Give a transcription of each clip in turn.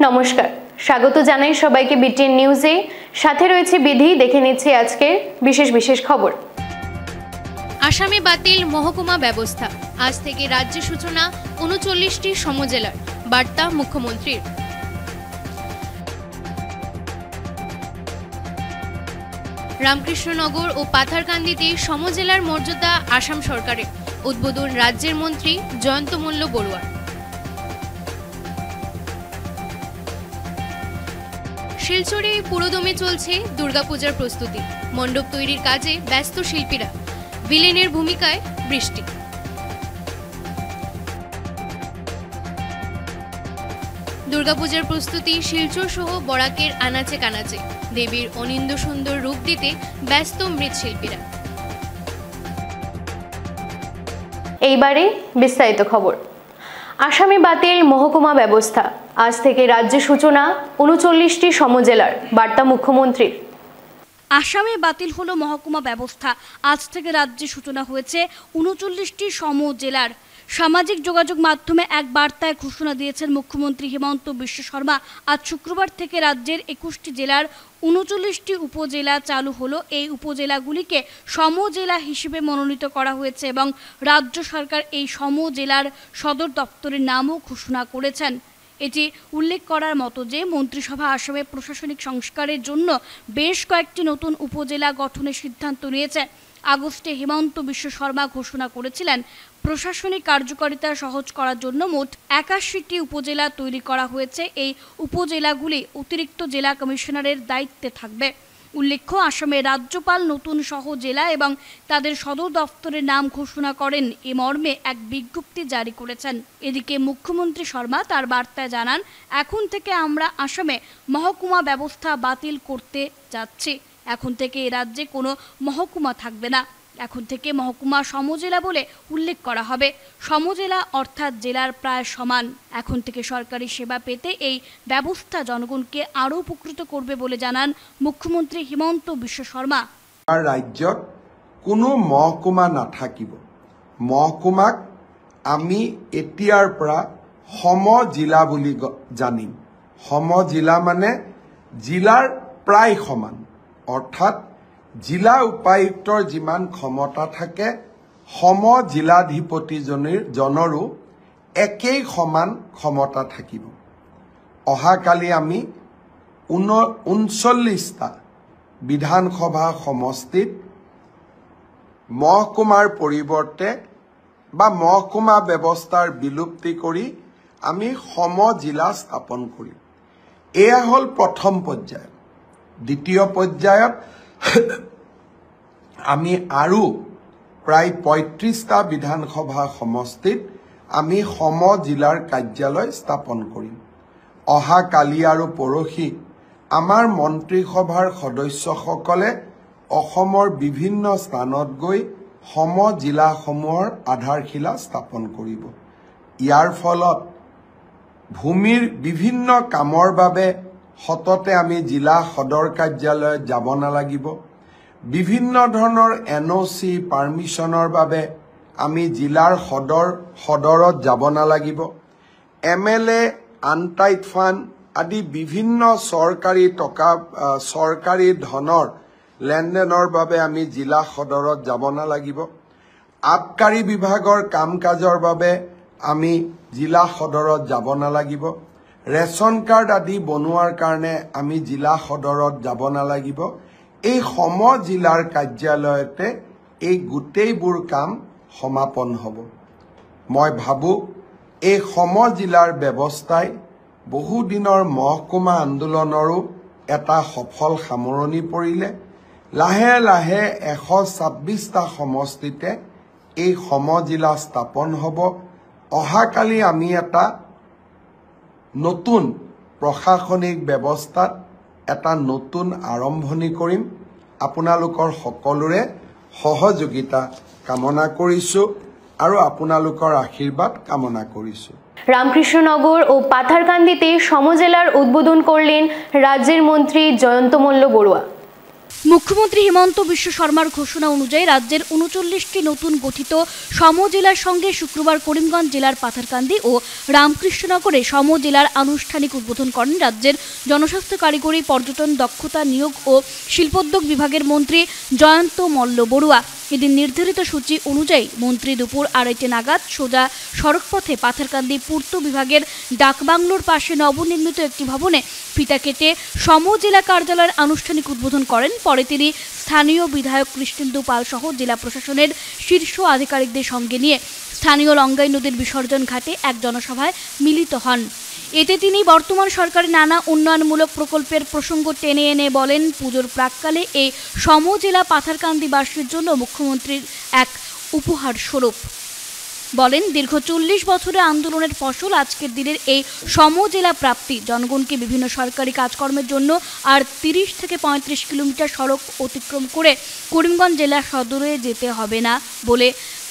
নমস্কার, স্বাগত জানাই সবাইকে বিটিএন নিউজে। সাথে রয়েছে বিধি। দেখে নিচ্ছি আজকের বিশেষ খবর। আসামে বাতিল মহকুমা ব্যবস্থা, আজ থেকে রাজ্যে সূচনা ৩৯টি সমজেলার, বার্তা মুখ্যমন্ত্রীর। রামকৃষ্ণনগর ও পাথারকান্দিতে সমজেলার মর্যাদা আসাম সরকারের, উদ্বোধন রাজ্যের মন্ত্রী জয়ন্ত মল্ল বড়ুয়া। শিলচরে পুরোদমে চলছে দুর্গাপূজার প্রস্তুতি, মণ্ডপ তৈরির কাজে ব্যস্ত শিল্পীরা, ভিলেনের ভূমিকায় বৃষ্টি। দুর্গাপূজার প্রস্তুতি শিলচর সহ বরাকের আনাচে কানাচে, দেবীর অনিন্দ সুন্দর রূপ দিতে ব্যস্ত মৃৎশিল্পীরা। এইবারে বিস্তারিত খবর। আসামে বাতিল মহকুমা ব্যবস্থা, আজ থেকে রাজ্যে সূচনা ৩৯টি সমজেলার, বার্তা মুখ্যমন্ত্রীর। আসামে বাতিল হলো মহকুমা ব্যবস্থা, আজ থেকে রাজ্যে সূচনা হয়েছে ৩৯টি সমজেলার। সামাজিক যোগাযোগ মাধ্যমে এক বার্তায় ঘোষণা দিয়েছেন মুখ্যমন্ত্রী হিমন্ত বিশ্ব শর্মা। আজ শুক্রবার থেকে রাজ্যের ২১টি জেলার ৩৯টি উপজেলা চালু হলো। এই উপজেলাগুলিকে সমজেলা হিসেবে মনোনীত করা হয়েছে এবং রাজ্য সরকার এই সমজেলার সদর দপ্তরের নামও ঘোষণা করেছেন। এটি উল্লেখ করার মতো যে মন্ত্রিসভা আসামে প্রশাসনিক সংস্কারের জন্য বেশ কয়েকটি নতুন উপজেলা গঠনের সিদ্ধান্ত নিয়েছে। আগস্টে হিমন্ত বিশ্ব শর্মা ঘোষণা করেছিলেন প্রশাসনিক কার্যকারিতা সহজ করার জন্য মোট ৮১টি উপজেলা তৈরি করা হয়েছে। এই উপজেলাগুলি অতিরিক্ত জেলা কমিশনারের দায়িত্বে থাকবে। উল্লেখ্য, আসামের রাজ্যপাল নতুন সহ জেলা এবং তাদের সদর দপ্তরের নাম ঘোষণা করেন। এ মর্মে এক বিজ্ঞপ্তি জারি করেছেন। এদিকে মুখ্যমন্ত্রী শর্মা তার বার্তায় জানান, এখন থেকে আমরা আসামে মহকুমা ব্যবস্থা বাতিল করতে যাচ্ছি। এখন থেকে এ রাজ্যে কোনো মহকুমা থাকবে না। এখন থেকে মহকুমা সমজেলা বলে উল্লেখ করা হবে। সমজেলা অর্থাৎ জেলার প্রায় সমান। এখন থেকে সরকারি সেবা পেতে এই ব্যবস্থা জনগণকে আরও উপকৃত করবে বলে জানান মুখ্যমন্ত্রী হিমন্ত বিশ্ব শর্মা। রাজ্যত কোনো মহকুমা নাথাকিব। মহকুমাক আমি এতিয়াৰ পৰা সমজিলা বুলি জানিম। সমজিলা মানে জিলাৰ প্ৰায় সমান, অৰ্থাৎ জিলা উপায়ুক্তৰ যিমান ক্ষমতা থাকে সমজিলাধিপতিজনৰো একেই সমান ক্ষমতা থাকিব। অহাকালি আমি ৩৯টা বিধানসভা সমষ্টিত মহকুমাৰ পৰিৱৰ্তে বা মহকুমা ব্যৱস্থাৰ বিলুপ্তি কৰি আমি সমজিলা স্থাপন কৰিম। এয়া হ'ল প্ৰথম পৰ্যায়। দ্বিতীয় পৰ্যায়ত আমি আৰু প্ৰায় ৩৫টা বিধানসভা সমষ্টিত আমি সমজিলাৰ কাৰ্যালয় স্থাপন কৰিম। অহাকালি আৰু পৰহি আমাৰ মন্ত্ৰীসভাৰ সদস্যসকলে অসমৰ বিভিন্ন স্থানত গৈ সমজিলাসমূহৰ আধাৰশিলা স্থাপন কৰিব। ইয়াৰ ফলত ভূমিৰ বিভিন্ন কামৰ বাবে সততে আমি জিলা সদৰ কাৰ্যালয়ত যাব নালাগিব। বিভিন্ন ধৰণৰ NOC পাৰ্মিশ্যনৰ বাবে আমি জিলাৰ সদৰত যাব নালাগিব। MLA আনটাইড ফাণ্ড আদি বিভিন্ন চৰকাৰী ধনৰ লেনদেনৰ বাবে আমি জিলা সদৰত যাব নালাগিব। আবকাৰী বিভাগৰ কাম কাজৰ বাবে আমি জিলা সদৰত যাব নালাগিব। ৰেচন কাৰ্ড আদি বনোৱাৰ কাৰণে আমি জিলা সদৰত যাব নালাগিব। এই সমজিলাৰ কাৰ্যালয়তে এই গোটেইবোৰ কাম সমাপন হ'ব। মই ভাবোঁ এই সমজিলাৰ ব্যৱস্থাই বহুদিনৰ মহকুমা আন্দোলনৰো এটা সফল সামৰণি পৰিলে। লাহে লাহে ১২৬টা সমষ্টিতে এই সমজিলা স্থাপন হ'ব। অহাকালি আমি এটা নতুন প্ৰশাসনিক ব্যৱস্থাত এটা নতুন আৰম্ভণি কৰিম। আপোনালোকৰ সকলোৰে সহযোগিতা কামনা কৰিছোঁ আৰু আপোনালোকৰ আশীৰ্বাদ কামনা কৰিছোঁ। রামকৃষ্ণনগর ও পাথারকান্দিতে সমজেলার উদ্বোধন করলেন রাজ্যের মন্ত্রী জয়ন্ত মল্ল বড়ুয়া। মুখ্যমন্ত্রী হিমন্ত বিশ্ব শর্মার ঘোষণা অনুযায়ী রাজ্যের ৩৯টি নতুন গঠিত সমজেলার সঙ্গে শুক্রবার করিমগঞ্জ জেলার পাথারকান্দি ও রামকৃষ্ণনগরে সমজেলার আনুষ্ঠানিক উদ্বোধন করেন রাজ্যের জনস্বাস্থ্য, কারিগরি, পর্যটন, দক্ষতা নিয়োগ ও শিল্পোদ্যোগ বিভাগের মন্ত্রী জয়ন্ত মল্ল বড়ুয়া। এদিন নির্ধারিত সূচি অনুযায়ী মন্ত্রী দুপুর ২:৩০ নাগাদ সোজা সড়কপথে পাথারকান্দি পূর্ত বিভাগের ডাকবাংলোর পাশে নবনির্মিত একটি ভবনে ফিতা কেটে সমজেলা কার্যালয়ের আনুষ্ঠানিক উদ্বোধন করেন। পরে তিনি স্থানীয় বিধায়ক কৃষ্ণেন্দু পাল সহ জেলা প্রশাসনের শীর্ষ আধিকারিকদের সঙ্গে নিয়ে স্থানীয় লঙ্গাই নদীর বিসর্জন ঘাটে এক জনসভায় মিলিত হন। এতে তিনি বর্তমান সরকারের নানা উন্নয়নমূলক প্রকল্পের প্রসঙ্গ টেনে এনে বলেন, পুজোর প্রাক্কালে এই সমজেলা পাথারকান্দিবাসীর জন্য মুখ্যমন্ত্রীর এক উপহার স্বরূপ। বলেন, দীর্ঘ ৪০ বছরের আন্দোলনের ফসল আজকের দিনের এই সমজেলা প্রাপ্তি। জনগণকে বিভিন্ন সরকারি কাজকর্মের জন্য আর ৩০ থেকে ৩৫ কিলোমিটার সড়ক অতিক্রম করে করিমগঞ্জ জেলা সদরে যেতে হবে না বলে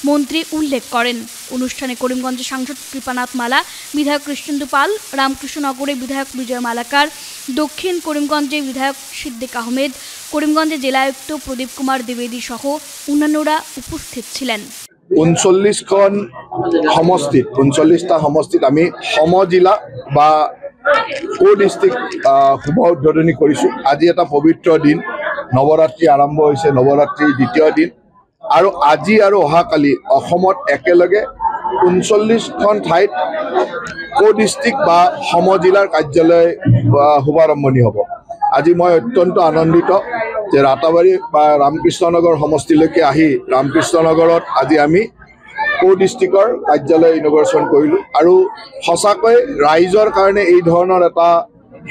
মন্ত্রী উল্লেখ করেন। অনুষ্ঠানে করিমগঞ্জের সাংসদ কৃপানাথ মালা, বিধায়ক কৃষ্ণেন্দু পাল, রামকৃষ্ণনগরে বিধায়ক বিজয় মালাকার, দক্ষিণ করিমগঞ্জে বিধায়ক সিদ্দিক আহমেদ, করিমগঞ্জে জেলা আয়ুক্ত প্রদীপ কুমার দ্বিবেদী সহ অন্যান্যরা উপস্থিত ছিলেন। ৩৯খন সমষ্টিত ৩৯টা সমষ্টিত আমি সমজিলা বা ডিষ্ট্ৰিক্ট শুভ উদ্বোধনী কৰিছোঁ। আজি এটা পবিত্ৰ দিন, নৱৰাত্ৰি আৰম্ভ হৈছে, নৱৰাত্ৰিৰ দ্বিতীয় দিন আৰু আজি আৰু অহাকালি অসমত একেলগে ৩৯খন ঠাইত ডিষ্ট্ৰিক্ট বা সমজিলাৰ কাৰ্যালয় শুভাৰম্ভণি হ'ব। আজি মই অত্যন্ত আনন্দিত যে ৰাতাবাৰী বা ৰামকৃষ্ণনগৰ সমষ্টিলৈকে আহি ৰামকৃষ্ণনগৰত আজি আমি ডিষ্ট্ৰিক্টৰ কাৰ্যালয় ইনগ্ৰেশ্যন কৰিলোঁ আৰু সঁচাকৈ ৰাইজৰ কাৰণে এই ধৰণৰ এটা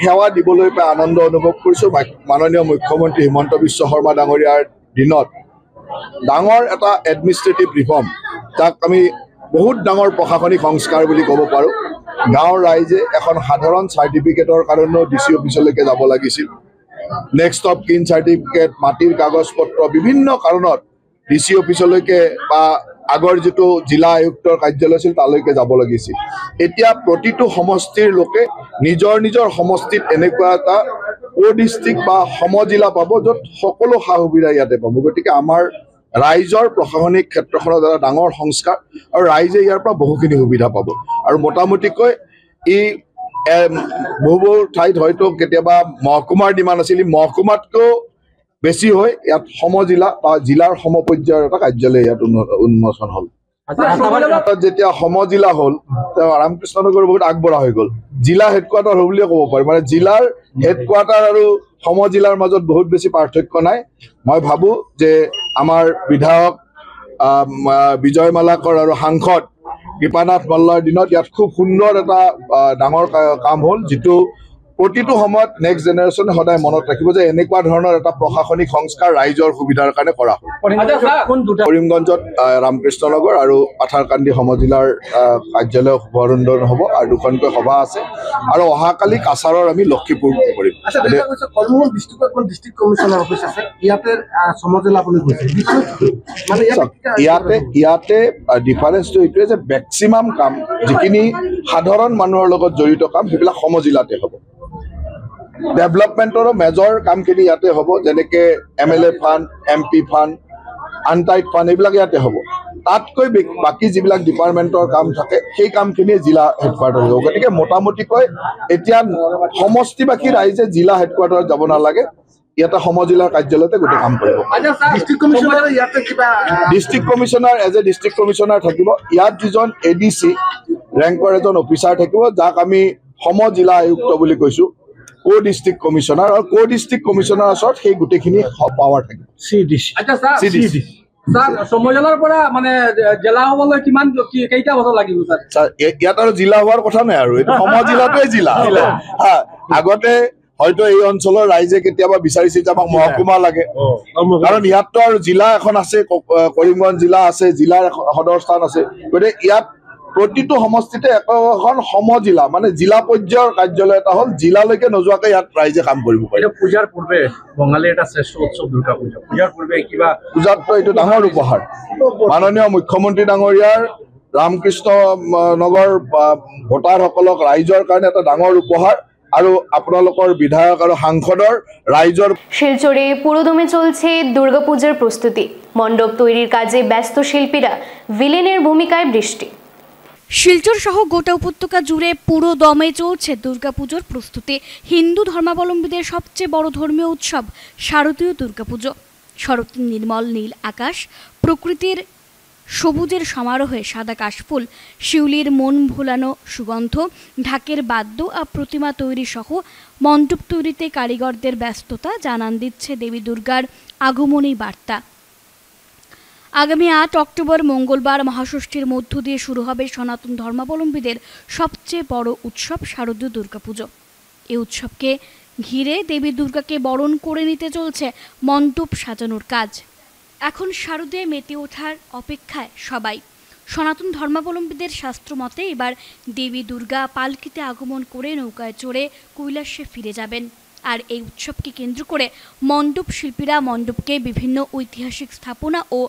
সেৱা দিবলৈ পাই আনন্দ অনুভৱ কৰিছোঁ। মাননীয় মুখ্যমন্ত্ৰী হিমন্ত বিশ্ব শৰ্মা ডাঙৰীয়াৰ দিনত ডাঙৰ এটা এডমিনিষ্ট্ৰেটিভ ৰিফৰ্ম, যাক আমি বহুত ডাঙৰ প্ৰশাসনিক সংস্কাৰ বুলি ক'ব পাৰোঁ। গাঁৱৰ ৰাইজে এখন সাধাৰণ চাৰ্টিফিকেটৰ কাৰণেও DC অফিচলৈকে যাব লাগিছিল। নেক্সট অফ কিন চাৰ্টিফিকেট, মাটিৰ কাগজ পত্ৰ বিভিন্ন কাৰণত DC অফিচলৈকে বা আগৰ যিটো জিলা আয়ুক্তৰ কাৰ্যালয় আছিল তালৈকে যাব লাগিছিল। এতিয়া প্ৰতিটো সমষ্টিৰ লোকে নিজৰ নিজৰ সমষ্টিত এনেকুৱা এটা ডিষ্ট্ৰিক্ট বা সমজিলা পাব, য'ত সকলো সা সুবিধা ইয়াতে পাব। গতিকে আমাৰ ৰাইজৰ প্ৰশাসনিক ক্ষেত্ৰখনৰ দ্বাৰা ডাঙৰ সংস্কাৰ আৰু ৰাইজে ইয়াৰ পৰা বহুখিনি সুবিধা পাব। আৰু মোটামুটিকৈ ই বহু ঠাইত হয়তো কেতিয়াবা মহকুমাৰ ডিমাণ্ড আছিল, মহকুমাতকৈও বেছি হৈ ইয়াত সমজিলা বা জিলাৰ সমপৰ্যায়ৰ এটা কাৰ্যালয় ইয়াত উন্মোচন হ'ল। যেতিয়া সমজিলা হ'ল, তেওঁ ৰামকৃষ্ণনগৰ বহুত আগবঢ়া হৈ গ'ল। জিলা হেডকোৱাৰ্টাৰ হ'ল বুলিয়ে ক'ব পাৰি। মানে জিলাৰ হেডকোৱাৰ্টাৰ আৰু সমজিলাৰ মাজত বহুত বেছি পাৰ্থক্য নাই। মই ভাবোঁ যে আমাৰ বিধায়ক বিজয় মালাকৰ আৰু সাংসদ কৃপানাথ মাল্লাৰ দিনত ইয়াত খুব সুন্দৰ এটা ডাঙৰ কাম হ'ল, যিটো প্ৰতিটো সময়ত নেক্সট জেনেৰেশ্যনে সদায় মনত ৰাখিব যে এনেকুৱা ধৰণৰ এটা প্ৰশাসনিক সংস্কাৰ ৰাইজৰ সুবিধাৰ কাৰণে কৰা হ'ল। কৰিমগঞ্জত ৰামকৃষ্ণনগৰ আৰু পাথাৰকান্দি সমজিলাৰ কাৰ্যালয় শুভাৰম্ভ হ'ব আৰু দুখনকৈ সভা আছে আৰু অহাকালি কাছাৰৰ আমি লক্ষীপুৰ কৰিম। ইয়াতে ডিফাৰেঞ্চটো এইটোৱে যে মেক্সিমাম কাম যিখিনি সাধাৰণ মানুহৰ লগত জড়িত কাম সেইবিলাক সমজিলাতে হ'ব। ডেভেলপমেণ্টৰো মেজৰ কামখিনি ইয়াতে হ'ব, যেনেকৈ MLA fund, MP fund, untied fund এইবিলাক ইয়াতে হ'ব। তাতকৈ বাকী যিবিলাক ডিপাৰ্টমেণ্টৰ কাম থাকে সেই কামখিনি জিলা হেডকোৱাৰ্টাৰ হ'ব। গতিকে মোটামুটিকৈ এতিয়া সমষ্টিবাসী ৰাইজে জিলা হেডকোৱাৰ্টাৰত যাব নালাগে, ইয়াতে সমজিলাৰ কাৰ্যালয়তে গোটেই কাম কৰিব। District commissioner as a district commissioner থাকিব। ইয়াত যিজন ADC ৰেংকৰ এজন অফিচাৰ থাকিব, যাক আমি সমজিলা আয়ুক্ত বুলি কৈছোঁ, ডিষ্ট্ৰিক্ট কমিশ্যনাৰ। আৰু ডিষ্ট্ৰিক্ট কমিশ্যনাৰ ওচৰত সেই গোটেইখিনি পাৱাৰ থাকিব। সমজেলাৰ পৰা মানে জিলা হ'বলৈ কিমান কেইটা বছৰ লাগিব ছাৰ? ইয়াত আৰু জিলা হোৱাৰ কথা নাই, আৰু এইটো সমজিলাটোৱে জিলা। আগতে হয়তো এই অঞ্চলৰ ৰাইজে কেতিয়াবা বিচাৰিছিল যে আমাক মহকুমা লাগে, কাৰণ ইয়াততো আৰু জিলা এখন আছে, কৰিমগঞ্জ জিলা আছে, জিলাৰ সদৰ স্থান আছে। গতিকে ইয়াত প্ৰতিটো সমষ্টিতে এখন সমজিলা মানে জিলা পৰ্যায়ৰ কাৰ্যালয় এটা হ'ল, জিলালৈকে নোযোৱাকৈ ইয়াত ৰাইজে কাম কৰিব পাৰে। পূজাৰ পূৰ্বে বঙালীৰ এটা শ্ৰেষ্ঠ উৎসৱ দুৰ্গা পূজা, পূজাৰ পূৰ্বে কিবা পূজাততো এইটো ডাঙৰ উপহাৰ। মাননীয় মুখ্যমন্ত্ৰী ডাঙৰীয়াৰ ৰামকৃষ্ণ নগৰ ভোটাৰসকলক ৰাইজৰ কাৰণে এটা ডাঙৰ উপহাৰ আৰু আপোনালোকৰ বিধায়ক আৰু সাংসদৰ ৰাইজৰ। শিলচরে পুরোদমে চলছে দুর্গাপূজার প্রস্তুতি, মণ্ডপ তৈরির কাজে ব্যস্ত শিল্পীরা, ভিলেনের ভূমিকায় বৃষ্টি। শিলচর সহ গোটা উপত্যকা জুড়ে পুরো দমে চলছে দুর্গাপুজোর প্রস্তুতি। হিন্দু ধর্মাবলম্বীদের সবচেয়ে বড় ধর্মীয় উৎসব শারদীয় দুর্গাপুজো। শরতের নির্মল নীল আকাশ, প্রকৃতির সবুজের সমারোহে সাদা কাশফুল, শিউলির মন ভোলানো সুগন্ধ, ঢাকের বাদ্য আর প্রতিমা তৈরি সহ মণ্ডপ তৈরিতে কারিগরদের ব্যস্ততা জানান দিচ্ছে দেবী দুর্গার আগমনী বার্তা। আগামী 8 অক্টোবর মঙ্গলবার মহাষষ্ঠীর মধ্য দিয়ে শুরু হবে সনাতন ধর্মাবলম্বীদের সবচেয়ে বড় উৎসব শারদীয় দুর্গাপুজো। এই উৎসবকে ঘিরে দেবী দুর্গাকে বরণ করে নিতে চলছে মণ্ডপ সাজানোর কাজ। এখন শারদীয় মেতে ওঠার অপেক্ষায় সবাই। সনাতন ধর্মাবলম্বীদের শাস্ত্র মতে এবার দেবী দুর্গা পালকিতে আগমন করে নৌকায় চড়ে কৈলাসে ফিরে যাবেন। আর এই উৎসবকে কেন্দ্র করে মণ্ডপ শিল্পীরা মণ্ডপকে বিভিন্ন ঐতিহাসিক স্থাপনা ও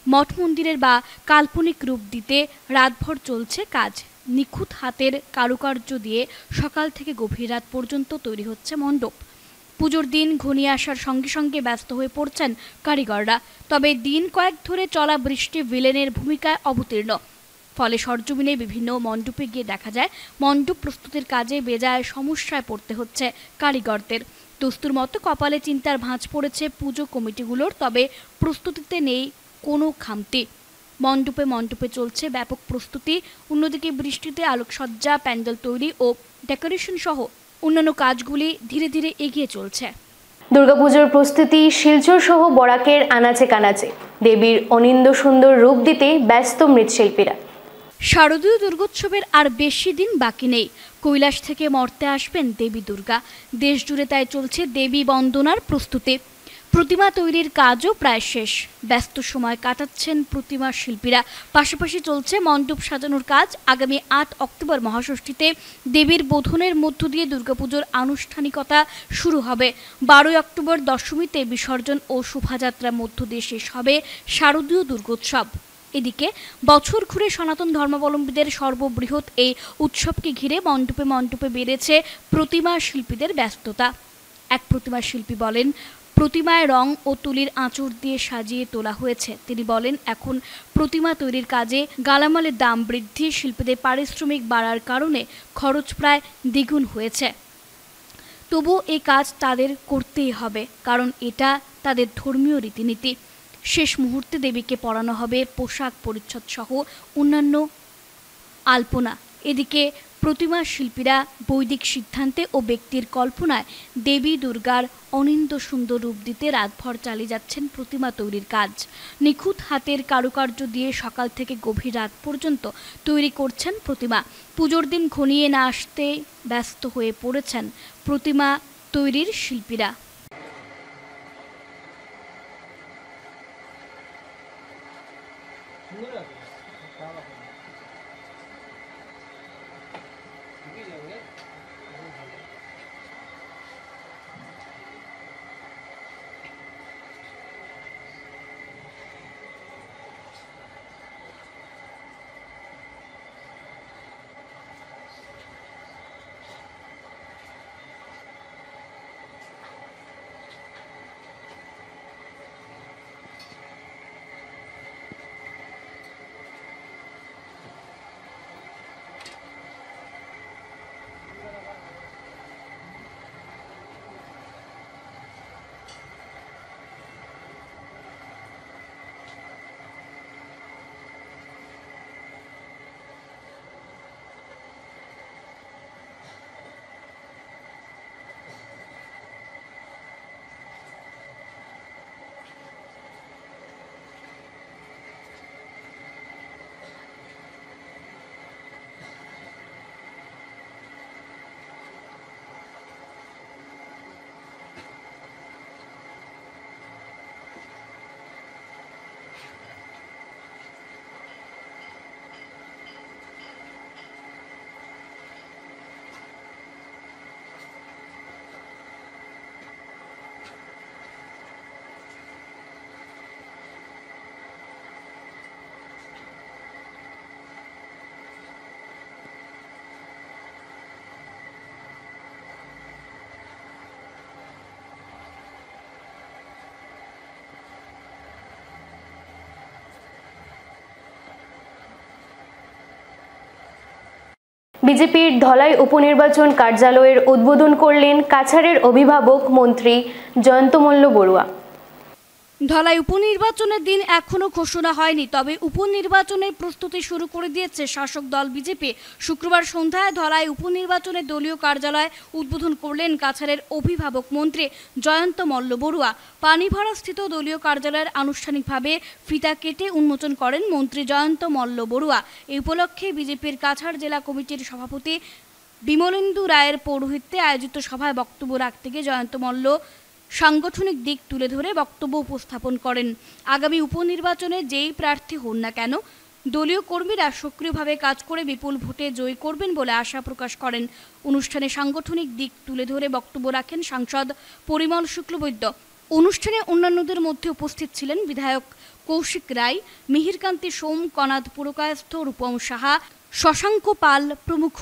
মঠ মন্দিরের বা কাল্পনিক রূপ দিতে রাতভর চলছে কাজ। নিখুঁত হাতের কারুকার্য দিয়ে সকাল থেকে গভীর রাত পর্যন্ত তৈরি হচ্ছে মণ্ডপ। পুজোর দিন ঘনিয়ে আসার সঙ্গে সঙ্গে ব্যস্ত হয়ে পড়ছেন কারিগররা। তবে দিন কয়েক ধরে চলা বৃষ্টি ভিলেনের ভূমিকায় অবতীর্ণ, ফলে সরজমিনে বিভিন্ন মণ্ডপে গিয়ে দেখা যায় মণ্ডপ প্রস্তুতির কাজে বেজায় সমস্যায় পড়তে হচ্ছে কারিগরদের। দস্তুর মতো কপালে চিন্তার ভাঁজ পড়েছে পুজো কমিটিগুলোর, তবে প্রস্তুতিতে নেই কোনো খামতি। মণ্ডপে মণ্ডপে চলছে ব্যাপক প্রস্তুতি। অন্যদিকে বৃষ্টিতে আলোকসজ্জা, প্যান্ডেল তৈরি ও ডেকোরেশন সহ অন্যান্য কাজগুলি ধীরে ধীরে এগিয়ে চলছে। দুর্গাপুজোর প্রস্তুতি শিলচর সহ বরাকের আনাচে কানাচে, দেবীর অনিন্দ সুন্দর রূপ দিতে ব্যস্ত মৃৎশিল্পীরা। শারদীয় দুর্গোৎসবের আর বেশি দিন বাকি নেই। কৈলাস থেকে মর্তে আসবেন দেবী দুর্গা। দেশ জুড়ে তাই চলছে দেবী বন্দনার প্রস্তুতি। প্রতিমা তৈরির কাজও প্রায় শেষ। ব্যস্ত সময় কাটাচ্ছেন প্রতিমা শিল্পীরা। পাশাপাশি চলছে মণ্ডপ সাজানোর কাজ। আগামী 8 অক্টোবর মহাষষ্ঠীতে দেবীর বোধনের মধ্য দিয়ে দুর্গাপুজোর আনুষ্ঠানিকতা শুরু হবে। 12 অক্টোবর দশমীতে বিসর্জন ও শোভাযাত্রার মধ্য দিয়ে শেষ হবে শারদীয় দুর্গোৎসব। এদিকে বছর ঘুরে সনাতন ধর্মাবলম্বীদের সর্ববৃহৎ এই উৎসবকে ঘিরে মণ্ডপে মণ্ডপে বেড়েছে প্রতিমা শিল্পীদের ব্যস্ততা। এক প্রতিমা শিল্পী বলেন, প্রতিমায় রং ও তুলির আঁচড় দিয়ে সাজিয়ে তোলা হয়েছে। তিনি বলেন, এখন প্রতিমা তৈরির কাজে গালামালের দাম বৃদ্ধি, শিল্পীদের পারিশ্রমিক বাড়ার কারণে খরচ প্রায় দ্বিগুণ হয়েছে। তবুও এই কাজ তাদের করতেই হবে, কারণ এটা তাদের ধর্মীয় রীতিনীতি। শেষ মুহূর্তে দেবীকে পরানো হবে পোশাক পরিচ্ছদ সহ অন্যান্য আলপনা। এদিকে প্রতিমা শিল্পীরা বৈদিক সিদ্ধান্তে ও ব্যক্তির কল্পনায় দেবী দুর্গার অনিন্দ সুন্দর রূপ দিতে রাতভর চালিয়ে যাচ্ছেন প্রতিমা তৈরির কাজ। নিখুঁত হাতের কারুকার্য দিয়ে সকাল থেকে গভীর রাত পর্যন্ত তৈরি করছেন প্রতিমা। পুজোর দিন ঘনিয়ে না আসতে ব্যস্ত হয়ে পড়েছেন প্রতিমা তৈরির শিল্পীরা। বিজেপির ধলাই উপনির্বাচন কার্যালয়ের উদ্বোধন করলেন কাছাড়ের অভিভাবক মন্ত্রী জয়ন্ত মল্ল বড়ুয়া। ধলাই উপনির্বাচনের দিন এখনো ঘোষণা হয়নি, তবে উপনির্বাচনের প্রস্তুতি শুরু করে দিয়েছে শাসক দল বিজেপি। শুক্রবার সন্ধ্যায় ধলাই উপনির্বাচনের দলীয় কার্যালয় উদ্বোধন করলেন কাছাড়ের অভিভাবক মন্ত্রী জয়ন্ত মল্ল বড়ুয়া। পানিভাড়াস্থিত দলীয় কার্যালয়ের আনুষ্ঠানিকভাবে ফিতা কেটে উন্মোচন করেন মন্ত্রী জয়ন্ত মল্ল বড়ুয়া। এই উপলক্ষে বিজেপির কাছাড় জেলা কমিটির সভাপতি বিমলেন্দু রায়ের পৌরোহিত্যে আয়োজিত সভায় বক্তব্য রাখতে গিয়ে জয়ন্ত মল্ল সাংগঠনিক দিক তুলে ধরে বক্তব্য উপস্থাপন করেন। আগামী উপনির্বাচনে যেই প্রার্থী হন না কেন দলীয় কর্মীরা সক্রিয়ভাবে কাজ করে বিপুল ভোটে জয়ী করবেন বলে আশা প্রকাশ করেন। অনুষ্ঠানে সাংগঠনিক দিক তুলে ধরে বক্তব্য রাখেন সাংসদ পরিমল শুক্লবৈদ্য। অনুষ্ঠানে অন্যান্যদের মধ্যে উপস্থিত ছিলেন বিধায়ক কৌশিক রায়, মিহিরকান্তি সোম, কনাদ পুরকায়স্থ, রূপম সাহা, শশাঙ্ক পাল প্রমুখ।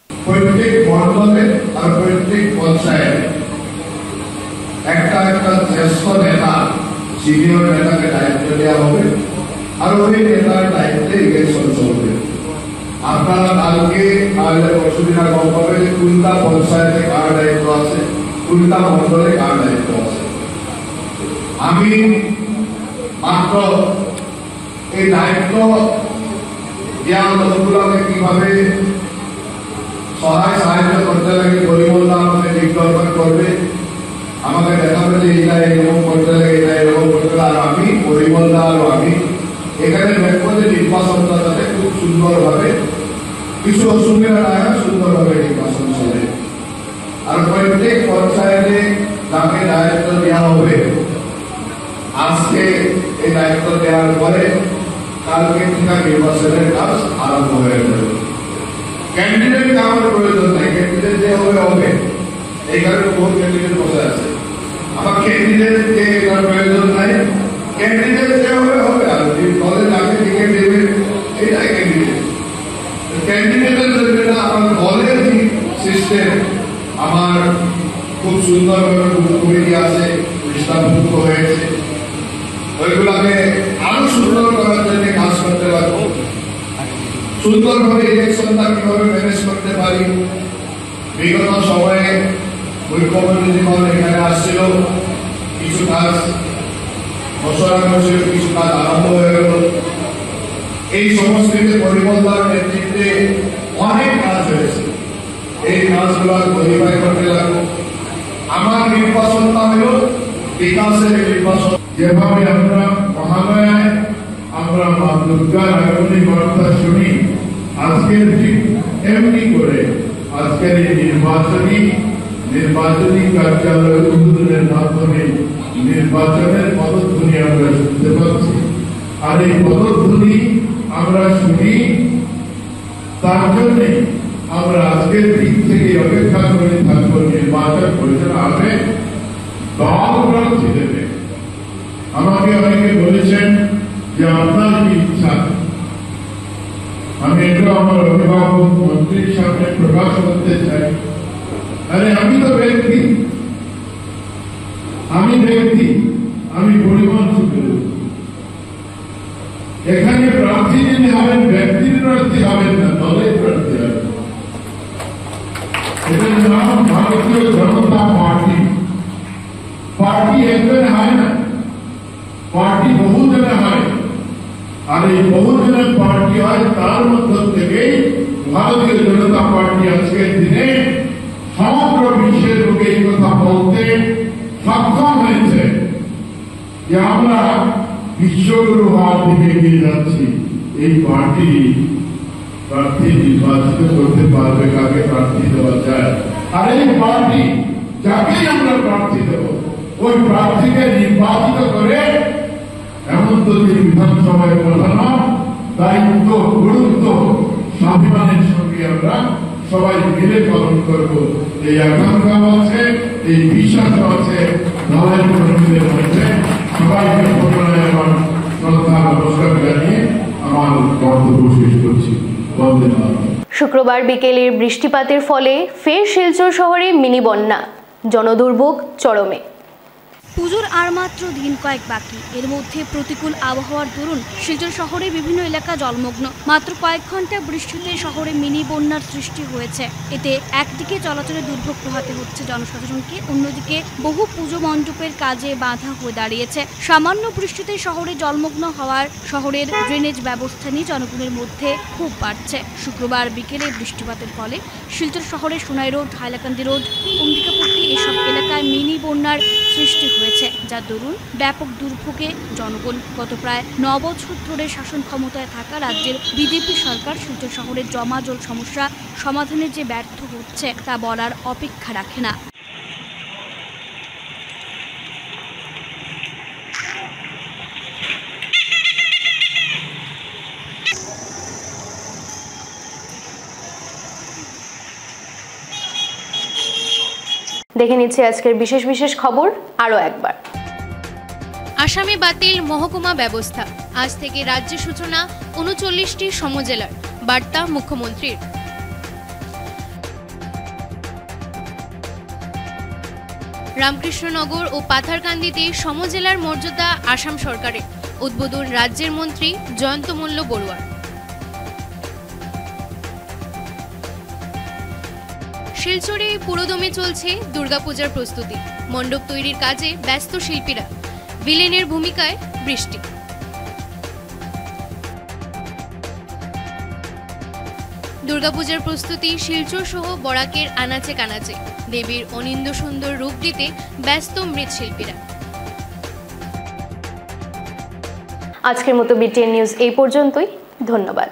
প্রত্যেক মণ্ডলে আর প্রত্যেক পঞ্চায়েত একটা একটা শ্রেষ্ঠ নেতা, সিনিয়র নেতাকে দায়িত্ব দেওয়া হবে আর ওই নেতার দায়িত্বে ইলেকশন চলবে। আপনারা কালকে তাহলে অসুবিধা কম পাবে যে কোনটা পঞ্চায়েতে কার দায়িত্ব আছে, কোনটা মণ্ডলে কার দায়িত্ব আছে। আমি মাত্র এই দায়িত্ব দেওয়া লোকগুলোকে কিভাবে সাহায্য করতে লাগে পরিমলদা আমাকে দিগদর্শন করবে, আমাকে দেখাবে যে এটা এরকম করতে লাগে, এটা এরকম করতে লাগে। আর আমি পরিমলদা আর আমি এখানে দেখবো যে নির্বাচনটা যাতে খুব সুন্দরভাবে, কিছু অসুবিধা না হয়, সুন্দরভাবে নির্বাচন চলে। আর প্রত্যেক পঞ্চায়েতে যাকে দায়িত্ব দেওয়া হবে আজকে এই দায়িত্ব দেওয়ার পরে কালকে থেকে নির্বাচনের কাজ আরম্ভ হয়ে যাবে। ক্যান্ডিডেট আমার প্রয়োজন নাই, ক্যান্ডিডেট যে হবে হবে, এই কারণে বহু ক্যান্ডিডেট বসে আছে। আমার ক্যান্ডিডেট কে এটার প্রয়োজন নাই, ক্যান্ডিডেট যে হবে হবে। আর দলে যাকে টিকিট দেবে এটাই ক্যান্ডিডেট। ক্যান্ডিডেটের জন্য না, আমার দলের যে সিস্টেম আমার খুব সুন্দরভাবে কমিটি আছে, পরিষ্কারমুক্ত হয়েছে, ওইগুলাকে আরো সুন্দর করার জন্য কাজ করতে পারবো। সুন্দরভাবে ইলেকশনটা কিভাবে ম্যানেজ করতে পারি। বিগত সময়ে মুখ্যমন্ত্রী যখন এখানে আসছিল কিছু কাজ ঘোষণা করেছিল, কিছু কাজ আরম্ভ হয়ে গেল। এই সংস্কৃতি পরিবর্তন নেতৃত্বে অনেক কাজ হয়েছে, এই কাজগুলো কোডিফাই করতে লাগবো। আমার নির্বাচনটা হল বিকাশের নির্বাচন। যেভাবে আমরা মহালয়ায় আমরা মা দুর্গার আগমনী বার্তা শুনি, আজকের ঠিক এমনি করে আজকের এই নির্বাচনী কার্যালয় উদ্বোধনের মাধ্যমে নির্বাচনের পদধ্বনি আমরা শুনতে পাচ্ছি। আর এই পদধ্বনি আমরা শুনি, তার জন্য আমরা আজকের দিক থেকে অপেক্ষা করে থাকবো নির্বাচন পরিচালনা হবে, দল প্রার্থী দেবে। আমাকে অনেকে বলেছেন যে আপনার কি ইচ্ছা, আমি এটা আমার অভিভাবক মন্ত্রীর সামনে প্রকাশ করতে চাই। আরে আমি তো ব্যক্তি, আমি পরিমাণ শুধু এখানে প্রার্থী যিনি হবেন ব্যক্তির প্রার্থী হবেন না, দলের প্রার্থী হবেন। এটার নাম ভারতীয় জনতা পার্টি। পার্টি একজন হয় না, পার্টি বহুজনে হয়। আর এই বহুজনের পার্টি হয়, তার মধ্য থেকে ভারতীয় জনতা পার্টি আজকের দিনে সমগ্র বিশ্বের লোকে এই কথা বলতে সক্ষম হয়েছে যে আমরা বিশ্বগুরু হওয়ার দিকে এগিয়ে যাচ্ছি। এই পার্টি প্রার্থী নির্বাচিত করতে পারবে, কাকে প্রার্থী দেওয়া যায়। আর এই পার্টি যাকেই আমরা প্রার্থী দেব, ওই প্রার্থীকে নির্বাচিত করে হেমন্তী বিধানসভায় পাঠানো দায়িত্ব, গুরুত্ব স্বাভিমানের সঙ্গে আমরা সবাই মিলে পালন করব। এই আকাঙ্ক্ষা আছে, এই বিশ্বাস আছে। ধলাই কর্মীদের মধ্যে সবাইকে পুনরায় আমার শ্রদ্ধা নমস্কার জানিয়ে আমার বক্তব্য শেষ করছি। বন্দে মাতরম। শুক্রবার বিকেলের বৃষ্টিপাতের ফলে ফের শিলচর শহরে মিনি বন্যা, জনদুর্ভোগ চরমে। পুজোর আর মাত্র দিন কয়েক বাকি। এর মধ্যে প্রতিকূল আবহাওয়ার দরুন শিলচর শহরে বিভিন্ন এলাকা জলমগ্ন। মাত্র কয়েক ঘন্টা বৃষ্টিতে শহরে মিনি বন্যার সৃষ্টি হয়েছে। এতে একদিকে চলাচলে দুর্ভোগ পোহাতে হচ্ছে জনসাধারণকে, অন্যদিকে বহু পুজো মণ্ডপের কাজে বাধা হয়ে দাঁড়িয়েছে। সামান্য বৃষ্টিতে শহরে জলমগ্ন হওয়ার শহরের ড্রেনেজ ব্যবস্থা নিয়ে জনগণের মধ্যে ক্ষোভ বাড়ছে। শুক্রবার বিকেলে বৃষ্টিপাতের ফলে শিলচর শহরের সোনাই রোড, হাইলাকান্দি রোড, অম্বিকাপট্টি এসব এলাকায় মিনি বন্যার সৃষ্টি হয়েছে, যার দরুন ব্যাপক দুর্ভোগে জনগণ। গত প্রায় 9 বছর ধরে শাসন ক্ষমতায় থাকা রাজ্যের বিজেপি সরকার শিলচর শহরের জমা জল সমস্যা সমাধানে যে ব্যর্থ হচ্ছে তা বলার অপেক্ষা রাখে না। দেখে নিচ্ছে আজকের বিশেষ বিশেষ খবর আরও একবার। আসামে বাতিল মহকুমা ব্যবস্থা, আজ থেকে রাজ্যে সূচনা 39টি সমজেলার, বার্তা মুখ্যমন্ত্রীর। রামকৃষ্ণনগর ও পাথারকান্দিতে সমজেলার মর্যাদা আসাম সরকারের, উদ্বোধন রাজ্যের মন্ত্রী জয়ন্ত মল্ল বড়ুয়ার। শিলচরে পুরোদমে চলছে দুর্গাপূজার প্রস্তুতি, মণ্ডপ তৈরির কাজে ব্যস্ত শিল্পীরা, ভিলেনের ভূমিকায় বৃষ্টি। দুর্গাপূজার প্রস্তুতি শিলচর সহ বরাকের আনাচে কানাচে, দেবীর অনিন্দ্য সুন্দর রূপ দিতে ব্যস্ত মৃৎশিল্পীরা। আজকের মতো বিটিএন নিউজ এই পর্যন্তই। ধন্যবাদ।